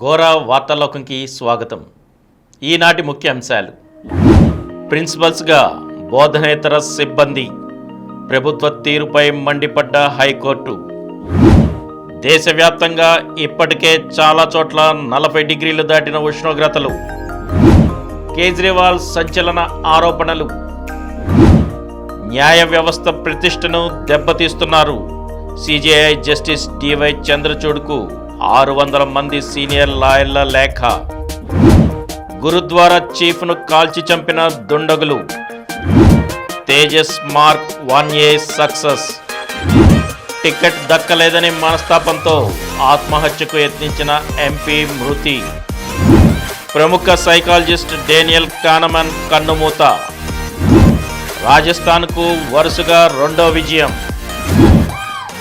గోరా వార్తాలోకంకి స్వాగతం. ఈనాటి ముఖ్య అంశాలు: ప్రిన్సిపల్స్గా బోధనేతర సిబ్బంది, ప్రభుత్వ తీరుపై మండిపడ్డ హైకోర్టు. దేశవ్యాప్తంగా ఇప్పటికే చాలా చోట్ల 40 డిగ్రీలు దాటిన ఉష్ణోగ్రతలు. కేజ్రీవాల్ సంచలన ఆరోపణలు. న్యాయ వ్యవస్థ ప్రతిష్టను దెబ్బతీస్తున్నారు. సిజేఐ జస్టిస్ డివై చంద్రచూడ్కు 600 మంది సీనియర్ లాయర్ల లేఖ. గురుద్వారా చీఫ్ను కాల్చి చంపిన దుండగులు. Tejas mark 1A success. Ticket దక్కలేదని మనస్తాపంతో ఆత్మహత్యకు యత్నించిన ఎంపీ మృతి. ప్రముఖ సైకాలజిస్ట్ డేనియల్ కానమన్ కన్నుమూత. రాజస్థాన్కు వరుసగా 2వ విజయం.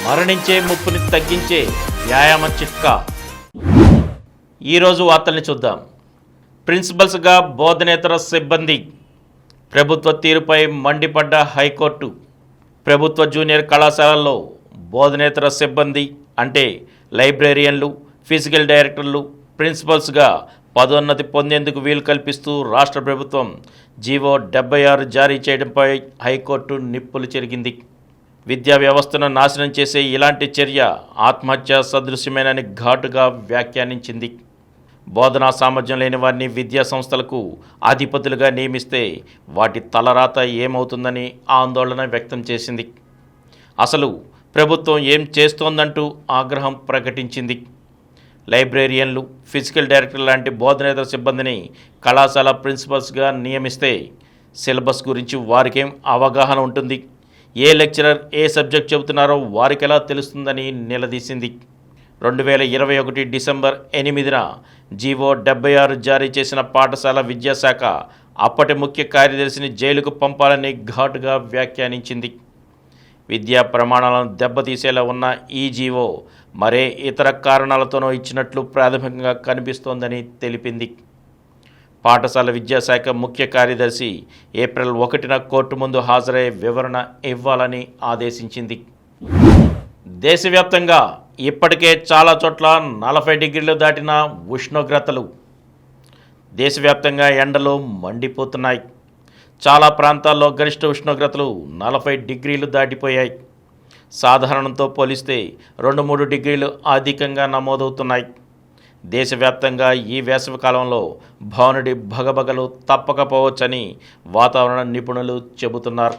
మరణించే ముప్పుని తగ్గించే వ్యాయామ చిట్కా. ఈరోజు వార్తల్ని చూద్దాం. ప్రిన్సిపల్స్గా బోధనేతర సిబ్బంది, ప్రభుత్వ తీరుపై మండిపడ్డ హైకోర్టు. ప్రభుత్వ జూనియర్ కళాశాలల్లో బోధనేతర సిబ్బంది అంటే లైబ్రేరియన్లు, ఫిజికల్ డైరెక్టర్లు ప్రిన్సిపల్స్గా పదోన్నతి పొందేందుకు వీలు కల్పిస్తూ రాష్ట్ర ప్రభుత్వం జీవో 76 జారీ చేయడంపై హైకోర్టు నిప్పులు చెరిగింది. విద్యా వ్యవస్థను నాశనం చేసే ఇలాంటి చర్య ఆత్మహత్య సదృశ్యమేనని ఘాటుగా వ్యాఖ్యానించింది. బోధనా సామర్థ్యం లేని వారిని విద్యా సంస్థలకు అధిపతులుగా నియమిస్తే వాటి తలరాత ఏమవుతుందని ఆందోళన వ్యక్తం చేసింది. అసలు ప్రభుత్వం ఏం చేస్తోందంటూ ఆగ్రహం ప్రకటించింది. లైబ్రేరియన్లు, ఫిజికల్ డైరెక్టర్ లాంటి బోధనేతర సిబ్బందిని కళాశాల ప్రిన్సిపల్స్గా నియమిస్తే సిలబస్ గురించి వారికేం అవగాహన ఉంటుంది? ఏ లెక్చరర్ ఏ సబ్జెక్ట్ చెబుతున్నారో వారికెలా తెలుస్తుందని నిలదీసింది. 2021 డిసెంబర్ 8న జీవో 76 జారీ చేసిన పాఠశాల విద్యాశాఖ అప్పటి ముఖ్య కార్యదర్శిని జైలుకు పంపాలని ఘాటుగా వ్యాఖ్యానించింది. విద్యా ప్రమాణాలను దెబ్బతీసేలా ఉన్న ఈ జీవో మరే ఇతర కారణాలతోనో ఇచ్చినట్లు ప్రాథమికంగా కనిపిస్తోందని తెలిపింది. పాఠశాల విద్యాశాఖ ముఖ్య కార్యదర్శి ఏప్రిల్ 1న కోర్టు ముందు హాజరై వివరణ ఇవ్వాలని ఆదేశించింది. దేశవ్యాప్తంగా ఇప్పటికే చాలా చోట్ల 40 డిగ్రీలు దాటిన ఉష్ణోగ్రతలు. దేశవ్యాప్తంగా ఎండలు మండిపోతున్నాయి. చాలా ప్రాంతాల్లో గరిష్ట ఉష్ణోగ్రతలు 40 డిగ్రీలు దాటిపోయాయి. సాధారణంతో పోలిస్తే 2-3 డిగ్రీలు అధికంగా నమోదవుతున్నాయి. దేశవ్యాప్తంగా ఈ వేసవి కాలంలో భానుడి భగభగలు తప్పకపోవచ్చని వాతావరణ నిపుణులు చెబుతున్నారు.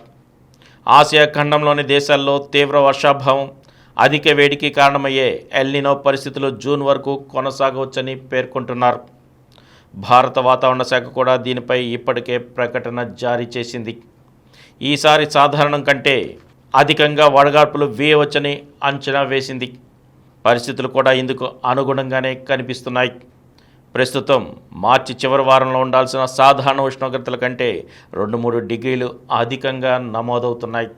ఆసియా ఖండంలోని దేశాల్లో తీవ్ర వర్షాభావం, అధిక వేడికి కారణమయ్యే ఎల్నినో పరిస్థితులు జూన్ వరకు కొనసాగవచ్చని పేర్కొంటున్నారు. భారత వాతావరణ శాఖ కూడా దీనిపై ఇప్పటికే ప్రకటన జారీ చేసింది. ఈసారి సాధారణం కంటే అధికంగా వడగాడ్పులు వీయవచ్చని అంచనా వేసింది. పరిస్థితులు కూడా ఇందుకు అనుగుణంగానే కనిపిస్తున్నాయి. ప్రస్తుతం మార్చి చివరి వారంలో ఉండాల్సిన సాధారణ ఉష్ణోగ్రతల కంటే 2-3 డిగ్రీలు అధికంగా నమోదవుతున్నాయి.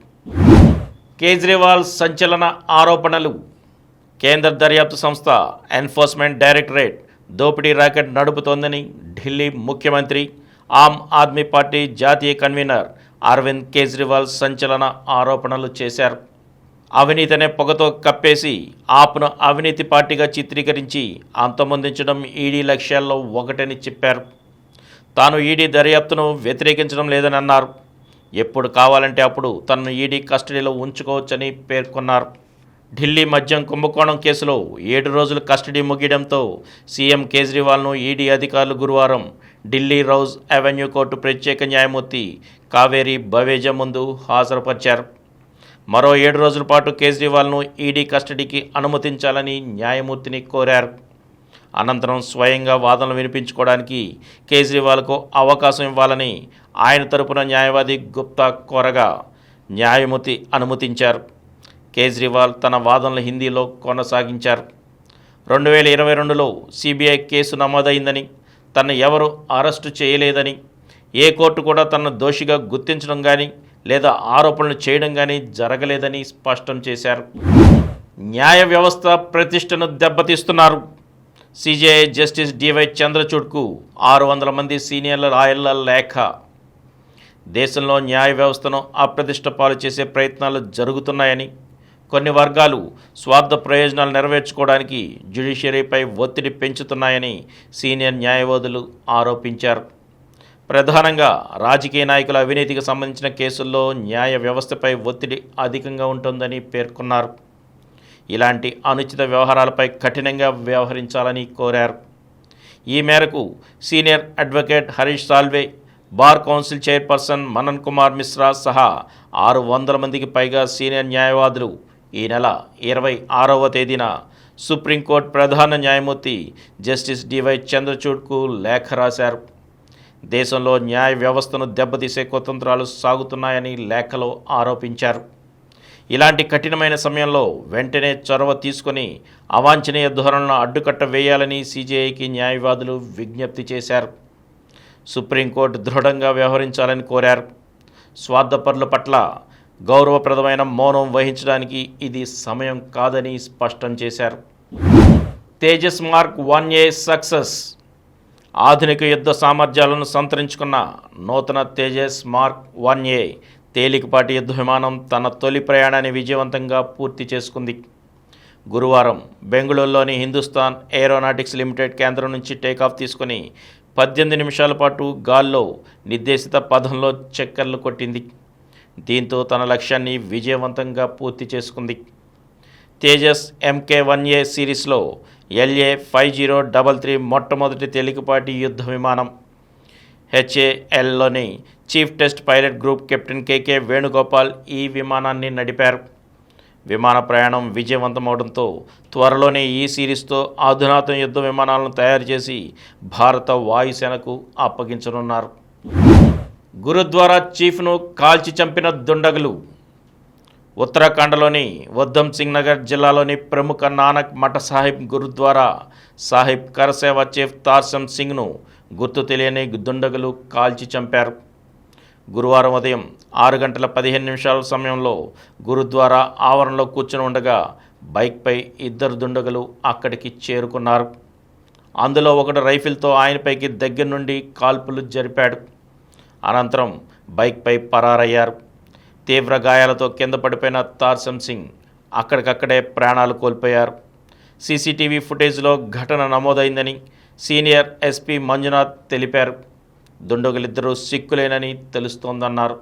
కేజ్రీవాల్ సంచలన ఆరోపణలు. కేంద్ర దర్యాప్తు సంస్థ ఎన్ఫోర్స్మెంట్ డైరెక్టరేట్ దోపిడీ ర్యాకెట్ నడుపుతోందని ఢిల్లీ ముఖ్యమంత్రి, ఆమ్ ఆద్మీ పార్టీ జాతీయ కన్వీనర్ అరవింద్ కేజ్రీవాల్ సంచలన ఆరోపణలు చేశారు. అవినీతినే పొగతో కప్పేసి ఆప్ను అవినీతి పార్టీగా చిత్రీకరించి అంతమొందించడం ఈడీ లక్ష్యాల్లో ఒకటని చెప్పారు. తాను ఈడీ దర్యాప్తును వ్యతిరేకించడం లేదని అన్నారు. ఎప్పుడు కావాలంటే అప్పుడు తనను ఈడీ కస్టడీలో ఉంచుకోవచ్చని పేర్కొన్నారు. ఢిల్లీ మద్యం కుంభకోణం కేసులో 7 రోజులు కస్టడీ ముగియడంతో సీఎం కేజ్రీవాల్ను ఈడీ అధికారులు గురువారం ఢిల్లీ రౌజ్ అవెన్యూ కోర్టు ప్రత్యేక న్యాయమూర్తి కావేరీ బవేజా ముందు హాజరుపరిచారు. మరో 7 రోజుల పాటు కేజ్రీవాల్ను ఈడీ కస్టడీకి అనుమతించాలని న్యాయమూర్తిని కోరారు. అనంతరం స్వయంగా వాదనలు వినిపించుకోవడానికి కేజ్రీవాల్కు అవకాశం ఇవ్వాలని ఆయన తరపున న్యాయవాది గుప్తా కోరగా న్యాయమూర్తి అనుమతించారు. కేజ్రీవాల్ తన వాదనలు హిందీలో కొనసాగించారు. 2022లో సిబిఐ కేసు నమోదైందని, తనను ఎవరు అరెస్టు చేయలేదని, ఏ కోర్టు కూడా తనను దోషిగా గుర్తించడం కానీ లేదా ఆరోపణలు చేయడం కానీ జరగలేదని స్పష్టం చేశారు. న్యాయ వ్యవస్థ ప్రతిష్టను దెబ్బతీస్తున్నారు. సిజేఐ జస్టిస్ డివై చంద్రచూడ్కు 600 మంది సీనియర్ లాయర్ల లేఖ. దేశంలో న్యాయ వ్యవస్థను అప్రతిష్ట పాలు చేసే ప్రయత్నాలు జరుగుతున్నాయని, కొన్ని వర్గాలు స్వార్థ ప్రయోజనాలు నెరవేర్చుకోవడానికి జ్యుడిషియరీపై ఒత్తిడి పెంచుతున్నాయని సీనియర్ న్యాయవాదులు ఆరోపించారు. ప్రధానంగా రాజకీయ నాయకుల అవినీతికి సంబంధించిన కేసుల్లో న్యాయ వ్యవస్థపై ఒత్తిడి అధికంగా ఉంటుందని పేర్కొన్నారు. ఇలాంటి అనుచిత వ్యవహారాలపై కఠినంగా వ్యవహరించాలని కోరారు. ఈ మేరకు senior advocate Harish Salve, bar council chairperson Manan Kumar Mishra సహా 600 మందికి పైగా సీనియర్ న్యాయవాదులు ఈ నెల 26వ తేదీన సుప్రీంకోర్టు ప్రధాన న్యాయమూర్తి జస్టిస్ డివై చంద్రచూడ్కు లేఖ రాశారు. దేశంలో న్యాయ వ్యవస్థను దెబ్బతీసే కుతంత్రాలు సాగుతున్నాయని లేఖలో ఆరోపించారు. ఇలాంటి కఠినమైన సమయంలో వెంటనే చొరవ తీసుకొని అవాంఛనీయ ధోరణులను అడ్డుకట్ట వేయాలని సీజేఐకి న్యాయవాదులు విజ్ఞప్తి చేశారు. సుప్రీంకోర్టు దృఢంగా వ్యవహరించాలని కోరారు. స్వార్థపరుల పట్ల గౌరవప్రదమైన మౌనం వహించడానికి ఇది సమయం కాదని స్పష్టం చేశారు. Tejas mark 1A success. ఆధునిక యుద్ధ సామర్థ్యాలను సంతరించుకున్న నూతన తేజస్ మార్క్ 1A తేలికపాటి యుద్ధ విమానం తన తొలి ప్రయాణాన్ని విజయవంతంగా పూర్తి చేసుకుంది. గురువారం బెంగళూరులోని హిందుస్థాన్ ఏరోనాటిక్స్ లిమిటెడ్ కేంద్రం నుంచి టేకాఫ్ తీసుకుని 18 నిమిషాల పాటు గాల్లో నిర్దేశిత పథంలో చక్కర్లు కొట్టింది. దీంతో తన లక్ష్యాన్ని విజయవంతంగా పూర్తి చేసుకుంది. తేజస్ MK1A సిరీస్లో LA5033 మొట్టమొదటి తేలికపాటి యుద్ధ విమానం. HALలోని chief test pilot group captain KK Venugopal ఈ విమానాన్ని నడిపారు. విమాన ప్రయాణం విజయవంతమవడంతో త్వరలోనే ఈ సిరీస్తో అధునాతన యుద్ధ విమానాలను తయారు చేసి భారత వాయుసేనకు అప్పగించనున్నారు. గురుద్వారా చీఫ్ను కాల్చి చంపిన దుండగులు. ఉత్తరాఖండ్లోని ఉధమ్ సింగ్ నగర్ జిల్లాలోని ప్రముఖ నానక్ మఠ సాహిబ్ గురుద్వారా సాహిబ్ కరసేవ చీఫ్ తార్సమ్ సింగ్ను గుర్తు తెలియని దుండగులు కాల్చి చంపారు. గురువారం ఉదయం 6:15 సమయంలో గురుద్వారా ఆవరణలో కూర్చుని ఉండగా బైక్పై 2 దుండగులు అక్కడికి చేరుకున్నారు. అందులో ఒకడు రైఫిల్తో ఆయనపైకి దగ్గర నుండి కాల్పులు జరిపాడు. అనంతరం బైక్పై పరారయ్యారు. తీవ్ర గాయాలతో కింద పడిపోయిన తార్సమ్ సింగ్ అక్కడికక్కడే ప్రాణాలు కోల్పోయారు. సీసీటీవీ ఫుటేజ్లో ఘటన నమోదైందని సీనియర్ ఎస్పీ మంజునాథ్ తెలిపారు. దుండగులిద్దరూ సిక్కులేనని తెలుస్తోందన్నారు.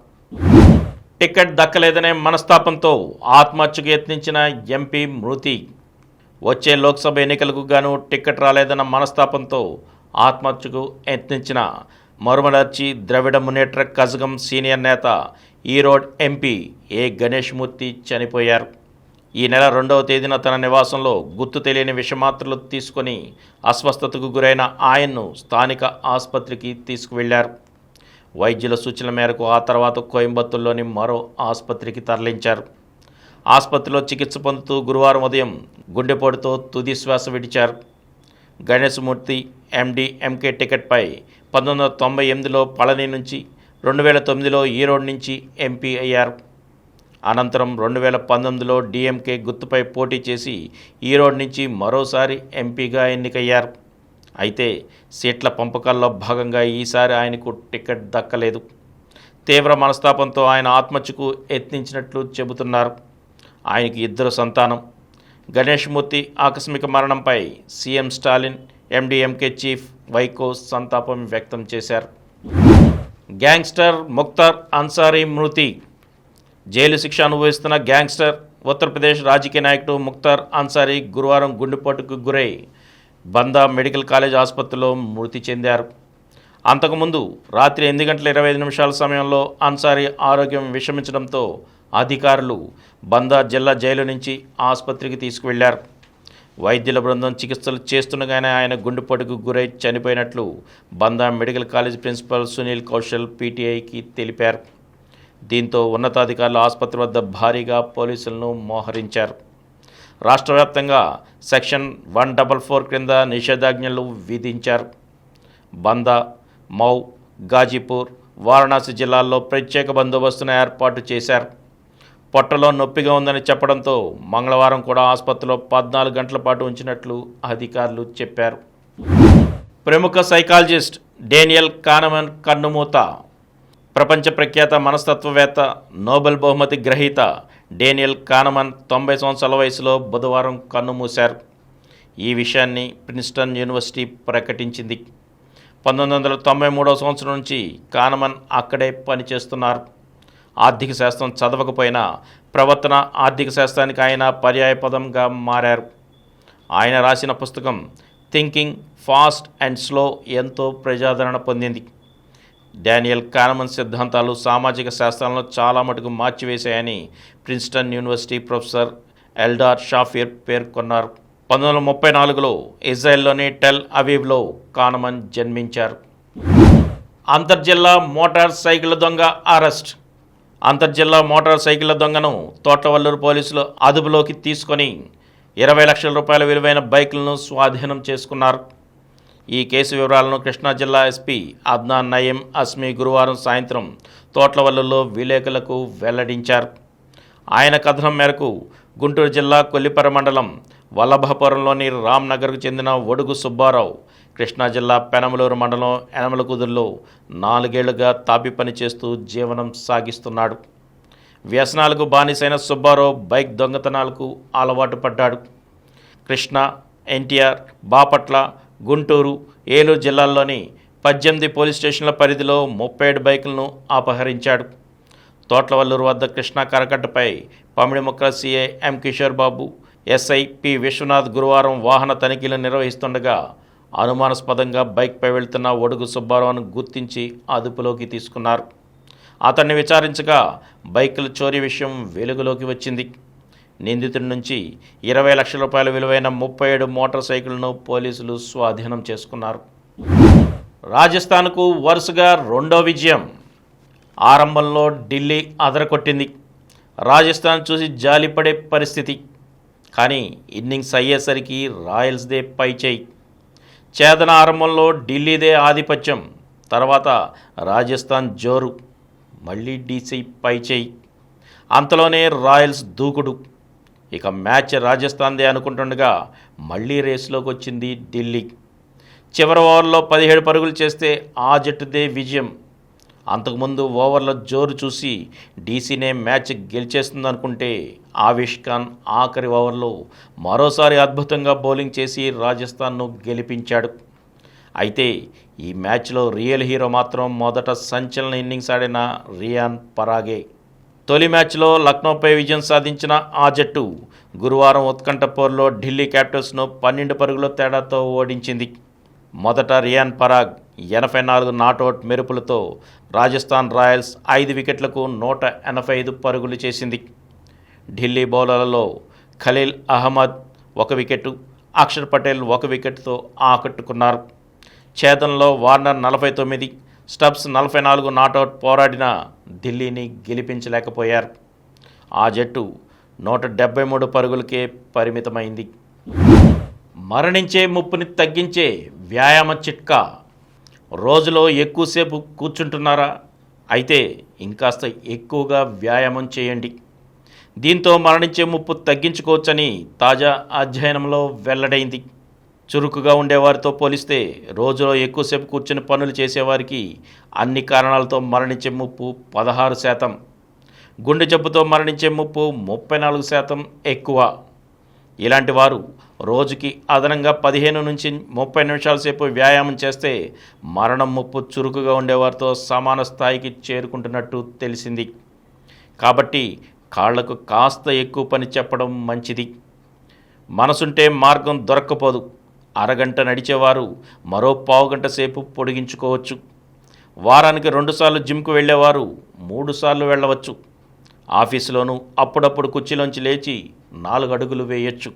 టికెట్ దక్కలేదనే మనస్తాపంతో ఆత్మహత్యకు యత్నించిన ఎంపీ మృతి. వచ్చే లోక్సభ ఎన్నికలకు గాను టికెట్ రాలేదన్న మనస్తాపంతో ఆత్మహత్యకు యత్నించిన మరుమలర్చి ద్రవిడ మునేట్ర కజగం సీనియర్ నేత ఈరోడ్ ఎంపీ ఏ గణేష్ మూర్తి చనిపోయారు. ఈ నెల 2వ తేదీన తన నివాసంలో గుర్తు తెలియని విషమాత్రలు తీసుకొని అస్వస్థతకు గురైన ఆయన్ను స్థానిక ఆసుపత్రికి తీసుకువెళ్లారు. వైద్యుల సూచనల మేరకు ఆ తర్వాత కోయంబత్తూరులోని మరో ఆసుపత్రికి తరలించారు. ఆసుపత్రిలో చికిత్స పొందుతూ గురువారం ఉదయం గుండెపోటుతో తుది శ్వాస విడిచారు. గణేష్ మూర్తి MD-MK టికెట్పై 1998లో పళని నుంచి, 2009లో ఈరోడ్ నుంచి ఎంపీ అయ్యారు. అనంతరం 2019లో DMK గుర్తుపై పోటీ చేసి ఈరోడ్ నుంచి మరోసారి ఎంపీగా ఎన్నికయ్యారు. అయితే సీట్ల పంపకాల్లో భాగంగా ఈసారి ఆయనకు టికెట్ దక్కలేదు. తీవ్ర మనస్తాపంతో ఆయన ఆత్మహత్యకు యత్నించినట్లు చెబుతున్నారు. ఆయనకి 2 సంతానం. గణేష్ మూర్తి ఆకస్మిక మరణంపై CM Stalin, MD-MK chief Vaiko సంతాపం వ్యక్తం చేశారు. గ్యాంగ్స్టర్ ముఖ్తార్ అన్సారీ మృతి. జైలు శిక్ష అనుభవిస్తున్న గ్యాంగ్స్టర్ ఉత్తరప్రదేశ్ రాజకీయ నాయకుడు ముఖ్తార్ అన్సారీ గురువారం గుండెపోటుకు గురై బందా మెడికల్ కాలేజ్ ఆసుపత్రిలో మృతి చెందారు. అంతకుముందు రాత్రి 8:25 సమయంలో అన్సారీ ఆరోగ్యం విషమించడంతో అధికారులు బందా జిల్లా జైలు నుంచి ఆసుపత్రికి తీసుకువెళ్లారు. వైద్యుల బృందం చికిత్సలు చేస్తుండగానే ఆయన గుండెపోటుకు గురై చనిపోయినట్లు Banda medical college principal Sunil Kaushal PTIకి తెలిపారు. దీంతో ఉన్నతాధికారులు ఆసుపత్రి వద్ద భారీగా పోలీసులను మోహరించారు. రాష్ట్ర వ్యాప్తంగా సెక్షన్ 144 క్రింద నిషేధాజ్ఞలు విధించారు. బందా, మౌ, గాజీపూర్, వారణాసి జిల్లాల్లో ప్రత్యేక బందోబస్తును ఏర్పాటు చేశారు. పొట్టలో నొప్పిగా ఉందని చెప్పడంతో మంగళవారం కూడా ఆసుపత్రిలో 14 గంటల పాటు ఉంచినట్లు అధికారులు చెప్పారు. ప్రముఖ సైకాలజిస్ట్ డేనియల్ కానమన్ కన్నుమూత. ప్రపంచ ప్రఖ్యాత మనస్తత్వవేత్త, నోబెల్ బహుమతి గ్రహీత డేనియల్ కానమన్ 90 సంవత్సరాల వయసులో బుధవారం కన్నుమూశారు. ఈ విషయాన్ని ప్రిన్స్టన్ యూనివర్సిటీ ప్రకటించింది. 1993 సంవత్సరం నుంచి కానమన్ అక్కడే పనిచేస్తున్నారు. ఆర్థిక శాస్త్రం చదవకపోయినా ప్రవర్తన ఆర్థిక శాస్త్రానికి ఆయన పర్యాయపదంగా మారారు. ఆయన రాసిన పుస్తకం థింకింగ్ ఫాస్ట్ అండ్ స్లో ఎంతో ప్రజాదరణ పొందింది. డానియల్ కానమన్ సిద్ధాంతాలు సామాజిక శాస్త్రాలను చాలా మటుకు మార్చివేశాయని ప్రిన్స్టన్ యూనివర్సిటీ ప్రొఫెసర్ ఎల్డార్ షాఫిర్ పేర్కొన్నారు. 1934లో ఇజ్రాయెల్లోని టెల్ అవీవ్లో కానమన్ జన్మించారు. అంతర్జిల్లా మోటార్ సైకిళ్ల దొంగ అరెస్ట్. అంతర్జిల్లా మోటార్ సైకిళ్ల దొంగను తోటవల్లూరు పోలీసులు అదుపులోకి తీసుకొని 20 లక్షల రూపాయల విలువైన బైకులను స్వాధీనం చేసుకున్నారు. ఈ కేసు వివరాలను కృష్ణా జిల్లా ఎస్పీ అద్నాన్ నయీం అస్మి గురువారం సాయంత్రం తోట్లవల్లులో విలేకరులకు వెల్లడించారు. ఆయన కథనం మేరకు గుంటూరు జిల్లా కొల్లిపర మండలం వల్లభపురంలోని రామ్నగర్కు చెందిన ఒడుగు సుబ్బారావు కృష్ణా జిల్లా పెనమలూరు మండలం ఎనమలకుదురులో 4 ఏళ్లుగా తాపి పని చేస్తూ జీవనం సాగిస్తున్నాడు. వ్యసనాలకు బానిసైన సుబ్బారావు బైక్ దొంగతనాలకు అలవాటు పడ్డాడు. కృష్ణా, ఎన్టీఆర్, బాపట్ల, గుంటూరు, ఏలూరు జిల్లాల్లోని 18 పోలీస్ స్టేషన్ల పరిధిలో 37 బైకులను అపహరించాడు. తోట్లవల్లూరు వద్ద కృష్ణా కరకట్టపై పమిడిముక్క సిఐ ఎం కిషోర్ బాబు, ఎస్ఐ పి విశ్వనాథ్ గురువారం వాహన తనిఖీలు నిర్వహిస్తుండగా అనుమానాస్పదంగా బైక్పై వెళ్తున్న ఒడుగు సుబ్బారావును గుర్తించి అదుపులోకి తీసుకున్నారు. అతన్ని విచారించగా బైకుల చోరీ విషయం వెలుగులోకి వచ్చింది. నిందితుడి నుంచి 20 లక్షల రూపాయల విలువైన 37 మోటార్ సైకిళ్లను పోలీసులు స్వాధీనం చేసుకున్నారు. రాజస్థాన్కు వరుసగా 2వ విజయం. ఆరంభంలో ఢిల్లీ అదరకొట్టింది. రాజస్థాన్ చూసి జాలిపడే పరిస్థితి. కానీ ఇన్నింగ్స్ అయ్యేసరికి రాయల్స్దే పైచేయి. ఛేదన ఆరంభంలో ఢిల్లీదే ఆధిపత్యం. తర్వాత రాజస్థాన్ జోరు. మళ్ళీ డీసీ పైచేయి. అంతలోనే రాయల్స్ దూకుడు. ఇక మ్యాచ్ రాజస్థాన్దే అనుకుంటుండగా మళ్ళీ రేసులోకి వచ్చింది ఢిల్లీ. చివరి ఓవర్లో 17 పరుగులు చేస్తే ఆ జట్టుదే విజయం. అంతకుముందు ఓవర్ల జోరు చూసి డీసీనే మ్యాచ్ గెలిచేస్తుందనుకుంటే ఆవేష్ ఖాన్ ఆఖరి ఓవర్లో మరోసారి అద్భుతంగా బౌలింగ్ చేసి రాజస్థాన్ను గెలిపించాడు. అయితే ఈ మ్యాచ్లో రియల్ హీరో మాత్రం మొదట సంచలన ఇన్నింగ్స్ ఆడిన రియాన్ పరాగే. తొలి మ్యాచ్లో లక్నోపై విజయం సాధించిన ఆ జట్టు గురువారం ఉత్కంఠ పోరులో ఢిల్లీ క్యాపిటల్స్ను 12 పరుగుల తేడాతో ఓడించింది. మొదట రియాన్ పరాగ్ 84 నాట్అవుట్ మెరుపులతో రాజస్థాన్ రాయల్స్ 5 వికెట్లకు 185 పరుగులు చేసింది. ఢిల్లీ బౌలర్లలో ఖలీల్ అహ్మద్ 1 వికెట్, అక్షర్ పటేల్ 1 వికెట్తో ఆకట్టుకున్నారు. ఛేదనలో వార్నర్ 49, స్టబ్స్ 44 నాట్అవుట్ పోరాడిన ఢిల్లీని గెలిపించలేకపోయారు. ఆ జట్టు 173 పరుగులకే పరిమితమైంది. మరణించే ముప్పుని తగ్గించే వ్యాయామ చిట్కా. రోజులో ఎక్కువసేపు కూర్చుంటున్నారా? అయితే ఇంకాస్త ఎక్కువగా వ్యాయామం చేయండి. దీంతో మరణించే ముప్పు తగ్గించుకోవచ్చని తాజా అధ్యయనంలో వెల్లడైంది. చురుకుగా ఉండేవారితో పోలిస్తే రోజులో ఎక్కువసేపు కూర్చుని పనులు చేసేవారికి అన్ని కారణాలతో మరణించే ముప్పు 16%, గుండె జబ్బుతో మరణించే ముప్పు 34% ఎక్కువ. ఇలాంటి వారు రోజుకి అదనంగా 15 నుంచి 30 నిమిషాల సేపు వ్యాయామం చేస్తే మరణం ముప్పు చురుకుగా ఉండేవారితో సమాన స్థాయికి చేరుకుంటున్నట్టు తెలిసింది. కాబట్టి కాళ్లకు కాస్త ఎక్కువ పని చెప్పడం మంచిది. మనసుంటే మార్గం దొరక్కపోదు. అరగంట నడిచేవారు మరో పావుగంట సేపు పొడిగించుకోవచ్చు. వారానికి 2 సార్లు జిమ్కు వెళ్ళేవారు 3 సార్లు వెళ్ళవచ్చు. ఆఫీసులోనూ అప్పుడప్పుడు కుర్చీలోంచి లేచి 4 అడుగులు వేయొచ్చు.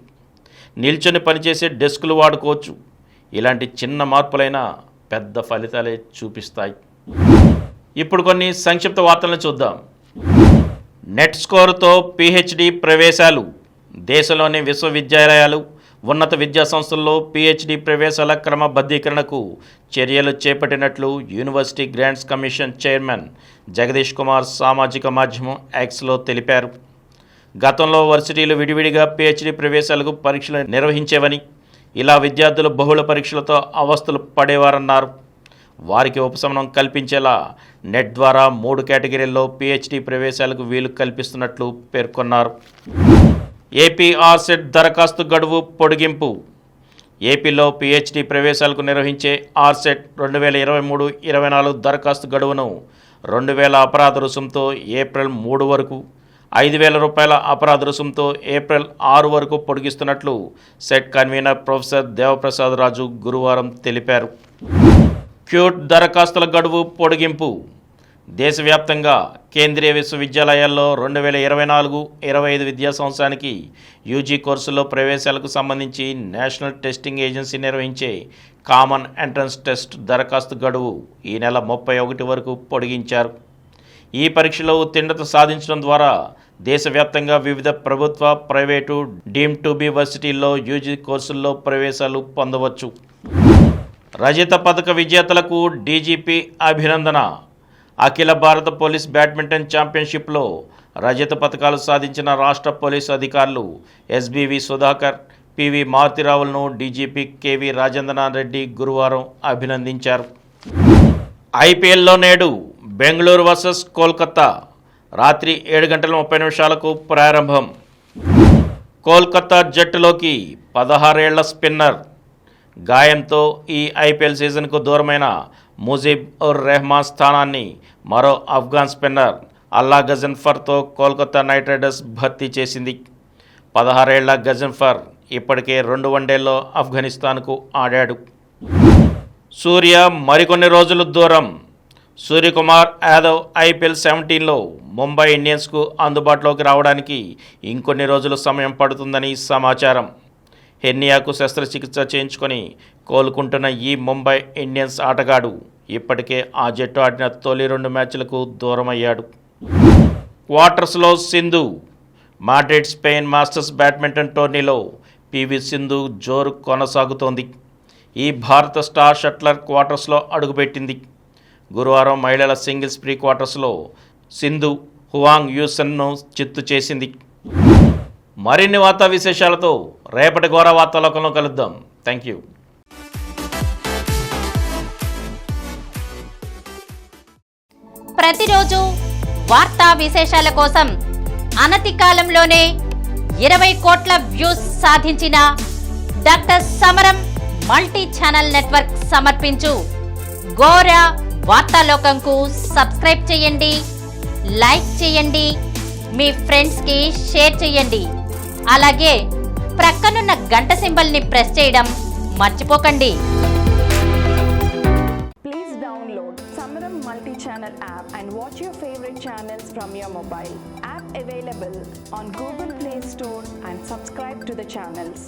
నిల్చొని పనిచేసే డెస్కులు వాడుకోవచ్చు. ఇలాంటి చిన్న మార్పులైనా పెద్ద ఫలితాలే చూపిస్తాయి. ఇప్పుడు కొన్ని సంక్షిప్త వార్తలను చూద్దాం. నెట్ స్కోరుతో పీహెచ్డీ ప్రవేశాలు. దేశంలోని విశ్వవిద్యాలయాలు, ఉన్నత విద్యా సంస్థల్లో పీహెచ్డీ ప్రవేశాల క్రమబద్ధీకరణకు చర్యలు చేపట్టినట్లు university grants commission chairman Jagadish Kumar సామాజిక మాధ్యమం ఎక్స్లో తెలిపారు. గతంలో వర్సిటీలు విడివిడిగా పీహెచ్డీ ప్రవేశాలకు పరీక్షలు నిర్వహించేవని, ఇలా విద్యార్థులు బహుళ పరీక్షలతో అవస్థలు పడేవారన్నారు. వారికి ఉపశమనం కల్పించేలా నెట్ ద్వారా 3 కేటగిరీల్లో PhD ప్రవేశాలకు వీలు కల్పిస్తున్నట్లు పేర్కొన్నారు. ఏపీ ఆర్సెట్ దరఖాస్తు గడువు పొడిగింపు. ఏపీలో PhD ప్రవేశాలకు నిర్వహించే ఆర్సెట్ 2023-24 దరఖాస్తు గడువును 2000 అపరాధ రుసుంతో ఏప్రిల్ 3 వరకు, 5000 రూపాయల అపరాధ రుసుంతో ఏప్రిల్ 6 వరకు పొడిగిస్తున్నట్లు సెట్ కన్వీనర్ ప్రొఫెసర్ దేవప్రసాద్ రాజు గురువారం తెలిపారు. క్యూట్ దరఖాస్తుల గడువు పొడిగింపు. దేశవ్యాప్తంగా కేంద్రీయ విశ్వవిద్యాలయాల్లో 2024-25 విద్యా సంవత్సరానికి యూజీ కోర్సుల్లో ప్రవేశాలకు సంబంధించి నేషనల్ టెస్టింగ్ ఏజెన్సీ నిర్వహించే కామన్ ఎంట్రన్స్ టెస్ట్ దరఖాస్తు గడువు ఈ నెల 31 వరకు పొడిగించారు. ఈ పరీక్షలో ఉత్తీర్ణత సాధించడం ద్వారా దేశవ్యాప్తంగా వివిధ ప్రభుత్వ, ప్రైవేటు, డీమ్డ్ టు బి వర్సిటీల్లో యూజీ కోర్సుల్లో ప్రవేశాలు పొందవచ్చు. రజత పథక విజేతలకు డీజీపీ అభినందన. అఖిల భారత పోలీస్ బ్యాడ్మింటన్ ఛాంపియన్షిప్లో రజత పథకాలు సాధించిన రాష్ట్ర పోలీసు అధికారులు ఎస్బీవి సుధాకర్, పివి మారుతిరావులను డీజీపీ కేవి రాజేంద్రనాథ్ రెడ్డి గురువారం అభినందించారు. ఐపీఎల్లో నేడు బెంగళూరు వర్సెస్ కోల్కతా రాత్రి 7:30 ప్రారంభం. కోల్కతా జట్టులోకి 16 ఏళ్ల స్పిన్నర్, గాయంతో ఈ ఐపీఎల్ సీజన్కు దూరమైన ముజీబ్ ఉర్ రెహమాన్ స్థానాన్ని మరో ఆఫ్ఘన్ స్పిన్నర్ అల్లా గజన్ఫర్తో కోల్కతా నైట్ రైడర్స్ భర్తీ చేసింది. 16 ఏళ్ల గజన్ఫర్ ఇప్పటికే 2 వన్డేల్లో ఆఫ్ఘనిస్తాన్కు ఆడాడు. సూర్య మరికొన్ని రోజులు దూరం. సూర్యకుమార్ యాదవ్ ఐపీఎల్ 17లో ముంబై ఇండియన్స్కు అందుబాటులోకి రావడానికి ఇంకొన్ని రోజులు సమయం పడుతుందని సమాచారం. హెర్నియాకు శస్త్రచికిత్స చేయించుకొని కోలుకుంటున్న ఈ ముంబై ఇండియన్స్ ఆటగాడు ఇప్పటికే ఆ జట్టు ఆడిన తొలి 2 మ్యాచ్లకు దూరమయ్యాడు. క్వార్టర్స్లో Sindhu. Madrid Spain masters badminton టోర్నీలో పివి సింధు జోరు కొనసాగుతోంది. ఈ భారత స్టార్ షట్లర్ క్వార్టర్స్లో అడుగుపెట్టింది. గురువారం మహిళల సింగిల్స్ ప్రీ క్వార్టర్స్లో సింధు హువాంగ్ యూసన్ను చిత్తు చేసింది. మరిన్ని వార్తా విశేషాలతో రేపటి ఘోర వార్తాలోకంలో కలుద్దాం. Thank you. ప్రతిరోజు వార్తా విశేషాల కోసం అనతి కాలంలోనే 20 కోట్ల వ్యూస్ సాధించిన డాక్టర్ సమరం మల్టీ ఛానల్ నెట్వర్క్ సమర్పించు ఘోర వార్తాలోకంకు సబ్స్క్రైబ్ చేయండి, లైక్ చేయండి, మీ ఫ్రెండ్స్కి షేర్ చేయండి. అలాగే ప్రక్కనున్న గంట సింబల్ని ప్రెస్ చేయడం మర్చిపోకండి. Please download Samaram multi-channel app and watch your favorite channels from your mobile. App available on Google Play Store and subscribe to the channels.